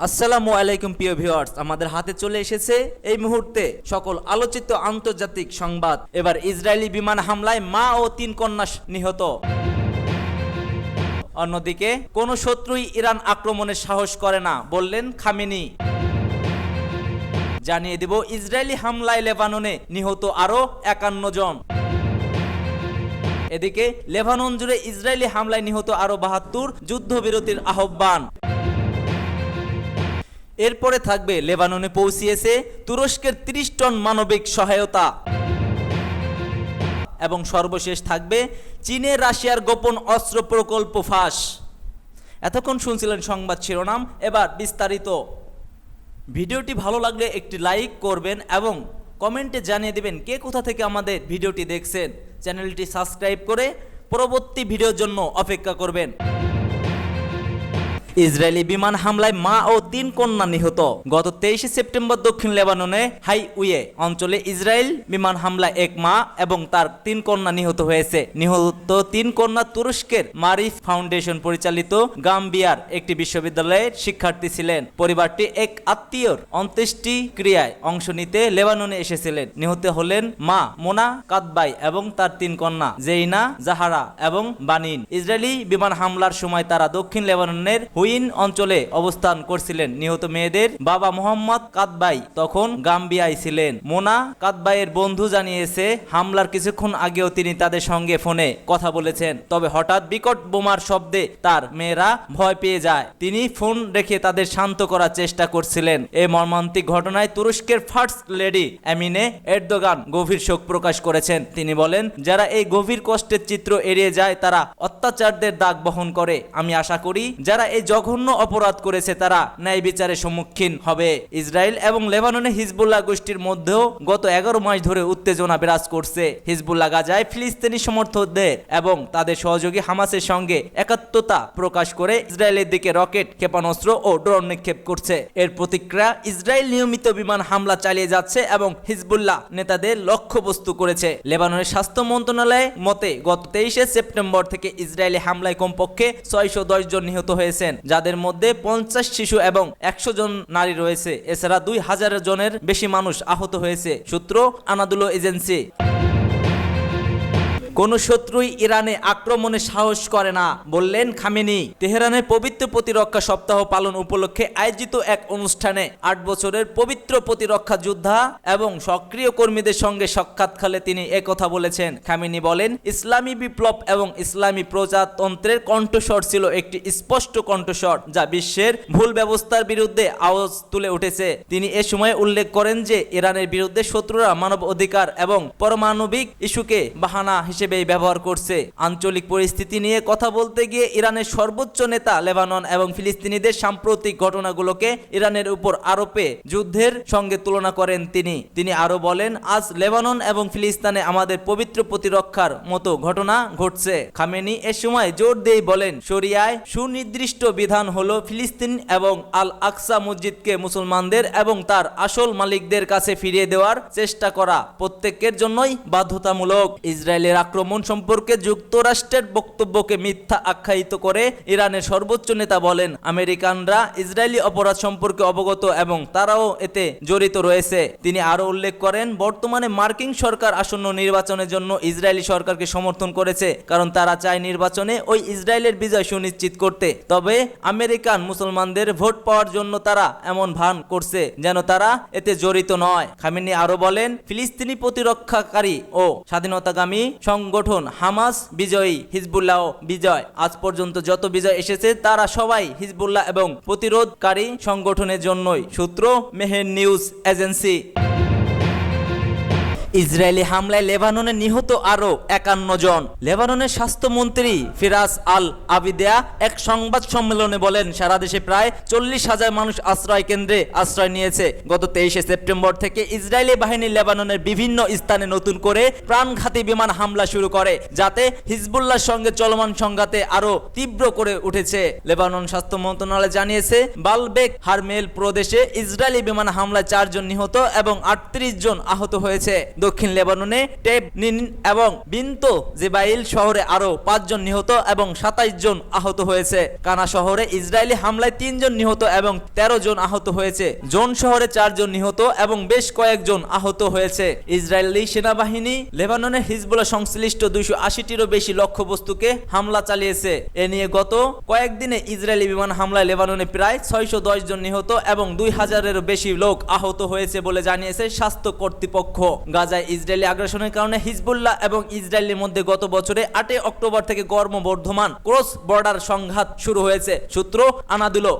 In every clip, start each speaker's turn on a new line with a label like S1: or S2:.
S1: আসসালামু আলাইকুম প্রিয় ভিউয়ার্স, আমাদের হাতে চলে এসেছে এই মুহূর্তে সকল আলোচিত আন্তর্জাতিক সংবাদ। এবার ইসরায়েলি বিমান হামলায় মা ও 3 কন্যা নিহত। অন্যদিকে কোন শত্রুই ইরান আক্রমণের সাহস করে না বললেন খামেনি। জানিয়ে দেব ইসরায়েলি হামলায় লেবাননে নিহত আরো 51 জন। এদিকে লেবানন জুড়ে ইসরায়েলি হামলায় নিহত আরো 72, যুদ্ধবিরতির আহ্বান। এরপরে থাকবে লেবাননে পৌঁছিয়েছে তুরস্কের 30 টন মানবিক সহায়তা এবং সর্বশেষ থাকবে চীনে রাশিয়ার গোপন অস্ত্র প্রকল্প ফাঁস। এতক্ষণ শুনছিলেন সংবাদ শিরোনাম, এবার বিস্তারিত। ভিডিওটি ভালো লাগলে একটি লাইক করবেন এবং কমেন্টে জানিয়ে দেবেন কে কোথা থেকে আমাদের ভিডিওটি দেখছেন। চ্যানেলটি সাবস্ক্রাইব করে পরবর্তী ভিডিওর জন্য অপেক্ষা করবেন। ইসরায়েলি বিমান হামলায় মা ও 3 কন্যা নিহত। গত 23 সেপ্টেম্বর দক্ষিণ লেবাননে হাইওয়ে অঞ্চলে ইসরায়েল বিমান হামলায় এক মা এবং তার 3 কন্যা নিহত হয়েছে। নিহত 3 কন্যা তুরস্কের মারিফ ফাউন্ডেশন পরিচালিত গাম্বিয়ার একটি বিশ্ববিদ্যালয়ের শিক্ষার্থী ছিলেন। পরিবারটি এক আত্মীয়র অন্ত্যেষ্টি ক্রিয়ায় অংশ নিতে লেবাননে এসেছিলেন। নিহত হলেন মা মোনা কাদবাই এবং তার 3 কন্যা জেইনা, জাহারা এবং বানিন। ইসরায়েলি বিমান হামলার সময় তারা দক্ষিণ লেবাননের হুইন অঞ্চলে অবস্থান করছিলেন। নিহত মেয়েদের বাবা মোহাম্মদ কাদবাই তখন গাম্বিয়ায় ছিলেন। মোনা কাদবাইয়ের বন্ধু জানিয়েছে হামলার কিছুক্ষণ আগেও তিনি তাদের সঙ্গে ফোনে কথা বলেছেন, তবে হঠাৎ বিকট বোমার শব্দে তার মেয়েরা ভয় পেয়ে যায়। তিনি ফোন রেখে তাদের শান্ত করার চেষ্টা করছিলেন। এই মর্মান্তিক ঘটনায় তুরস্কের ফার্স্ট লেডি এমিনে এরদোগান গভীর শোক প্রকাশ করেছেন। তিনি বলেন, যারা এই গভীর কষ্টের চিত্র এড়িয়ে যায় তারা অত্যাচারদের দাগ বহন করে। আমি আশা করি যারা এই জঘন্য অপরাধ করেছে তারা ন্যায় বিচারের সম্মুখীন হবে। ইসরায়েল এবং লেবাননে হিজবুল্লাহ গোষ্ঠীর মধ্যেও গত 11 মাস ধরে উত্তেজনা বিরাজ করছে। হিজবুল্লাহ গাজায় ফিলিস্তিনি সমর্থকদের এবং তাদের সহযোগী হামাসের সঙ্গে একাত্মতা প্রকাশ করে ইসরায়েলের দিকে রকেট, ক্ষেপণাস্ত্র ও ড্রোন নিক্ষেপ করছে। এর প্রতিক্রিয়া ইসরায়েল নিয়মিত বিমান হামলা চালিয়ে যাচ্ছে এবং হিজবুল্লাহ নেতাদের লক্ষ্যবস্তু করেছে। লেবাননের স্বাস্থ্য মন্ত্রণালয়ের মতে গত 23 সেপ্টেম্বর থেকে ইসরায়েলি হামলায় কমপক্ষে 610 জন নিহত হয়েছেন, যাদের মধ্যে 50 শিশু এবং 100 জন নারী রয়েছে। এছাড়া 2000 জনের বেশি মানুষ আহত হয়েছে। সূত্র আনাদুলো এজেন্সি। কোন শত্রুই ইরানে আক্রমণের সাহস করে না বললেন খামেনি। তেহরানের পবিত্র প্রতিরক্ষা সপ্তাহ পালন উপলক্ষে আয়োজিত এক অনুষ্ঠানে 8 বছরের পবিত্র প্রতিরক্ষা যোদ্ধা এবং সক্রিয় কর্মীদের সঙ্গে সাক্ষাৎকালে তিনি একথা বলেছেন। খামেনি বলেন, ইসলামী বিপ্লব এবং ইসলামী প্রজাতন্ত্রের কণ্ঠস্বর ছিল একটি স্পষ্ট কণ্ঠস্বর যা বিশ্বের ভুল ব্যবস্থার বিরুদ্ধে আওয়াজ তুলে উঠেছে। তিনি এ সময় উল্লেখ করেন যে ইরানের বিরুদ্ধে শত্রুরা মানব অধিকার এবং পারমাণবিক ইস্যুকে বাহানা হিসেবে ব্যবহার করছে। আঞ্চলিক পরিস্থিতি নিয়ে কথা বলতে গিয়ে ইরানের সর্বোচ্চ নেতা লেবানন এবং ফিলিস্তিনিদের সাম্প্রতিক ঘটনাগুলোকে ইরানের উপর আরোপে যুদ্ধের সঙ্গে তুলনা করেন তিনি আরো বলেন, আজ লেবানন এবং ফিলিস্তিনে আমাদের পবিত্র প্রতিরক্ষার মতো ঘটনা ঘটছে। খামেনি এ সময় জোর দিয়ে বলেন, শরিয়ায় সুনির্দিষ্ট বিধান হলো ফিলিস্তিন এবং আল আকসা মসজিদকে মুসলমানদের এবং তার আসল মালিকদের কাছে ফিরিয়ে দেওয়ার চেষ্টা করা প্রত্যেকের জন্যই বাধ্যতামূলক। ইসরায়েলের আক্রমণ সম্পর্কে যুক্তরাষ্ট্রের বক্তব্যকে মিথ্যা আখ্যায়িত করে ইরানের সর্বোচ্চ নেতা বলেন, আমেরিকানরা ইসরায়েলি অপরাধ সম্পর্কে অবগত এবং তারাও এতে জড়িত রয়েছে। তিনি আরো উল্লেখ করেন, বর্তমানে মার্কিন সরকার আসন্ন নির্বাচনের জন্য ইসরায়েলি সরকারকে সমর্থন করেছে, কারণ তারা চায় নির্বাচনে ওই ইসরায়েলের বিজয় সুনিশ্চিত করতে। তবে আমেরিকান মুসলমানদের ভোট পাওয়ার জন্য তারা এমন ভান করছে যেন তারা এতে জড়িত নয়। খামেনি আরো বলেন, ফিলিস্তিনি প্রতিরক্ষাকারী ও স্বাধীনতাকামী সংগঠন হামাস বিজয়ী, হিজবুল্লাহ বিজয়। আজ পর্যন্ত যত বিজয় এসেছে তারা সবাই হিজবুল্লাহ এবং প্রতিরোধকারী সংগঠনের জন্যই। সূত্র মেহের নিউজ এজেন্সি। ইসরায়েলি হামলায় লেবাননে নিহত আরো 51 জন। লেবাননের স্বাস্থ্যমন্ত্রী ফিরাস আল আবিদেয়া এক সংবাদ সম্মেলনে বলেন, সারা দেশে প্রায় 40,000 মানুষ আশ্রয় কেন্দ্রে আশ্রয় নিয়েছে। গত 23 সেপ্টেম্বর থেকে ইসরায়েলি বাহিনী লেবাননের বিভিন্ন স্থানে নতুন করে প্রাণঘাতী বিমান হামলা শুরু করে, যাতে হিজবুল্লাহর সঙ্গে চলমান সংঘাতে আরো তীব্র করে উঠেছে। লেবানন স্বাস্থ্য মন্ত্রণালয় জানিয়েছে, বালবেক হারমেল প্রদেশে ইসরায়েলি বিমান হামলায় 4 জন নিহত এবং 38 জন আহত হয়েছে। দক্ষিণ লেবাননে টেবনিন এবং বিন্ত জেবাইল শহরে আরো 5 জন নিহত এবং 27 জন আহত হয়েছে। কানা শহরে ইসরায়েলি হামলায় 3 জন নিহত এবং 13 জন আহত হয়েছে। জোন শহরে 4 জন নিহত এবং বেশ কয়েকজন আহত হয়েছে। ইসরায়েলি সেনাবাহিনী লেবাননের হিজবুল্লাহ সংশ্লিষ্ট 280টিরও বেশি লক্ষ্যবস্তুকে হামলা চালিয়েছে। এ নিয়ে গত কয়েকদিনে ইসরায়েলি বিমান হামলায় লেবাননে প্রায় 610 জন নিহত এবং 2000-এরও বেশি লোক আহত হয়েছে বলে জানিয়েছে স্বাস্থ্য কর্তৃপক্ষ। গাজায় ইসরায়েলি আগ্রাসনের কারণে হিজবুল্লাহ এবং ইসরায়েলের মধ্যে গত বছরে 8 অক্টোবর থেকে ক্রমবর্ধমান ক্রস বর্ডার সংঘাত শুরু হয়েছে। সূত্র আনাদুলো।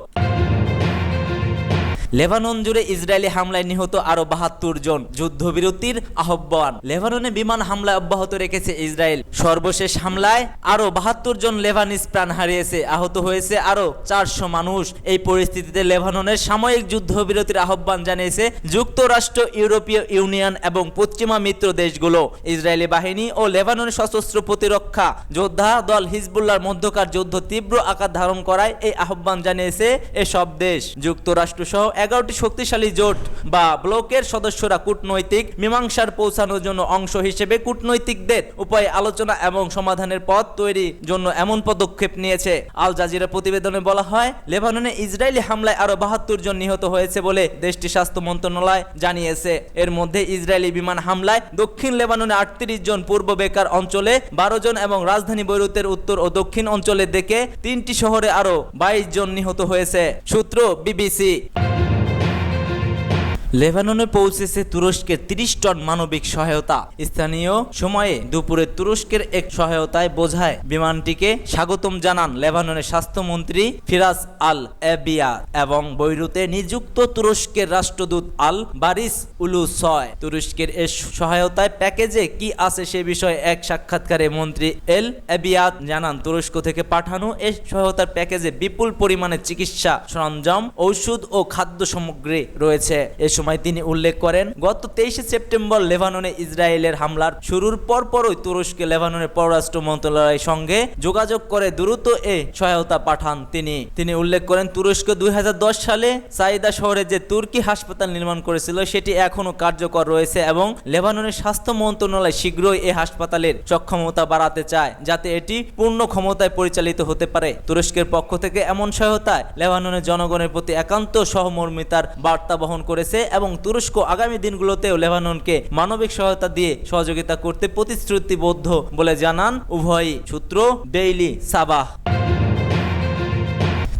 S1: লেবানন জুড়ে ইসরায়েলি হামলায় নিহত আরো 72 জন, যুদ্ধবিরতির আহ্বান। লেবাননে বিমান হামলা অব্যাহত রেখেছে ইসরায়েল। সর্বশেষ হামলায় আরো 72 জন লেবানিজ প্রাণ হারিয়েছে, আহত হয়েছে আরো 400 মানুষ। এই পরিস্থিতিতে লেবাননের সাময়িক যুদ্ধবিরতির আহ্বান জানিয়েছে যুক্তরাষ্ট্র, ইউরোপীয় ইউনিয়ন এবং পশ্চিমা মিত্র দেশগুলো। ইসরায়েলি বাহিনী ও লেবাননের সশস্ত্র প্রতিরক্ষা যোদ্ধা দল হিজবুল্লাহর মধ্যকার যুদ্ধ তীব্র আকার ধারণ করায় এই আহ্বান জানিয়েছে এসব দেশ। যুক্তরাষ্ট্র সহ 11টি শক্তিশালী জোট বা ব্লকের সদস্যরা কূটনৈতিক মীমাংসার পৌঁছানোর জন্য অংশ হিসেবে কূটনৈতিকদের উপায় আলোচনা এবং সমাধানের পথ তৈরির জন্য এমন পদক্ষেপ নিয়েছে। আল জাজিরা প্রতিবেদনে বলা হয়, লেবাননে ইসরায়েলি হামলায় আরো 72 জন নিহত হয়েছে বলে দেশটির স্বাস্থ্য মন্ত্রণালয় জানিয়েছে। এর মধ্যে ইসরায়েলি বিমান হামলায় দক্ষিণ লেবাননে 38 জন, পূর্ব বেকার অঞ্চলে 12 জন এবং রাজধানী বৈরুতের উত্তর ও দক্ষিণ অঞ্চলের দিকে 3টি শহরে আরো 22 জন নিহত হয়েছে। সূত্র বিবিসি। লেবাননে পৌঁছেছে তুরস্কের 30 টন মানবিক সহায়তা। স্থানীয় সময়ে দুপুরে তুরস্কের এক সহায়তায় বোঝায় বিমানটিকে স্বাগতম জানান লেবাননের স্বাস্থ্যমন্ত্রী ফিরাজ আল এবিয়া এবং বৈরুতে নিযুক্ত তুরস্কের রাষ্ট্রদূত আল বারিস উলুসয়। তুরস্কের এই সহায়তায় প্যাকেজে কি আছে সে বিষয়ে এক সাক্ষাৎকারে মন্ত্রী এল এবিয়াত জানান, তুরস্ক থেকে পাঠানো এই সহায়তার প্যাকেজে বিপুল পরিমাণে চিকিৎসা সরঞ্জাম, ঔষধ ও খাদ্য সামগ্রী রয়েছে। সময় তিনি উল্লেখ করেন, গত 23 সেপ্টেম্বর লেবাননে ইসরায়েলের হামলার শুরুর পরপরই তুরস্ক লেবাননের পররাষ্ট্র মন্ত্রণালয়ের সঙ্গে যোগাযোগ করে দ্রুত এ সহায়তা পাঠান। তিনি উল্লেখ করেন, তুরস্ক 2010 সালে সাইদা শহরে যে তুর্কি হাসপাতাল নির্মাণ করেছিল সেটি এখনো কার্যকর রয়েছে এবং লেবাননের স্বাস্থ্য মন্ত্রণালয় শীঘ্রই এই হাসপাতালের সক্ষমতা বাড়াতে চায় যাতে এটি পূর্ণ ক্ষমতায় পরিচালিত হতে পারে। তুরস্কের পক্ষ থেকে এমন সহায়তায় লেবাননের জনগণের প্রতি একান্ত সহমর্মিতার বার্তা বহন করেছে এবং তুরস্ক আগামী দিনগুলোতেও লেবাননকে মানবিক সহায়তা দিয়ে সহযোগিতা করতে প্রতিশ্রুতিবদ্ধ বলে জানান উভয়ই। সূত্র ডেইলি সাবাহ।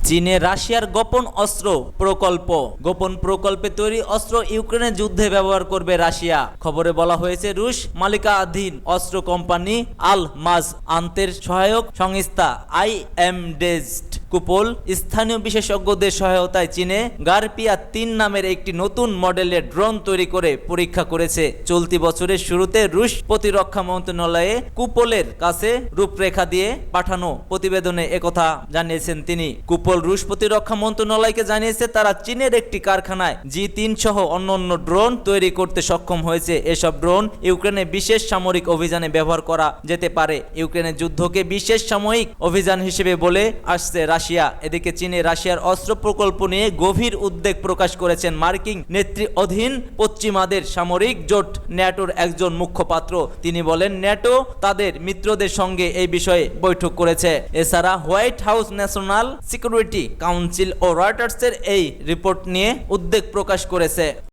S1: চীনে রাশিয়ার গোপন অস্ত্র প্রকল্প। গোপন প্রকল্পে তৈরি অস্ত্র ইউক্রেনের যুদ্ধে ব্যবহার করবে রাশিয়া। খবরে বলা হয়েছে, রুশ মালিকানাধীন অস্ত্র কোম্পানি আল মাজ আন্তের সহায়ক সংস্থা আইএমডেস্ট কুপল স্থানীয় বিশেষজ্ঞদের সহায়তায় চীনে গারপিয়া 3 নামের একটি নতুন মডেলের ড্রোন তৈরি করে পরীক্ষা করেছে। চলতি বছরের শুরুতে রুশ প্রতিরক্ষা মন্ত্রণালয়ে কুপলের কাছে রূপরেখা দিয়ে পাঠানো প্রতিবেদনে একথা জানিয়েছেন তিনি। কুপল রুশ প্রতিরক্ষা মন্ত্রণালয়কে জানিয়েছে তারা চীনের একটি কারখানায় G3 সহ অন্যান্য ড্রোন তৈরি করতে সক্ষম হয়েছে। এসব ড্রোন ইউক্রেনে বিশেষ সামরিক অভিযানে ব্যবহার করা যেতে পারে। ইউক্রেনের যুদ্ধকে বিশেষ সাময়িক অভিযান হিসেবে বলে আসছে রাশিয়া। এদিকে চীনে রাশিয়ার অস্ত্র প্রকল্প নিয়ে গভীর উদ্বেগ প্রকাশ করেছেন মার্কিন নেতৃত্বে অধীন পশ্চিমাদের সামরিক জোট ন্যাটোর একজন মুখপাত্র। তিনি বলেন, ন্যাটো তাদের মিত্রদের সঙ্গে এই বিষয়ে বৈঠক করেছে। এছাড়া White House, National Security Council ও রয়টার্সের এই রিপোর্ট নিয়ে উদ্বেগ প্রকাশ করেছে।